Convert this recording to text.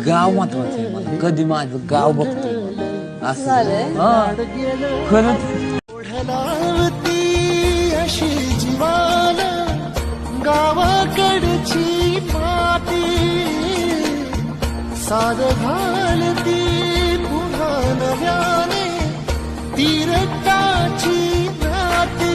गाव महत्वाचं आहे मला. कधी माझं गाव बघतोय असं झालंय? हा खरंच. ओढलावती अशी जीवान गावाकडची माती साद घालती पुन्हा नव्याने तीरताची नाती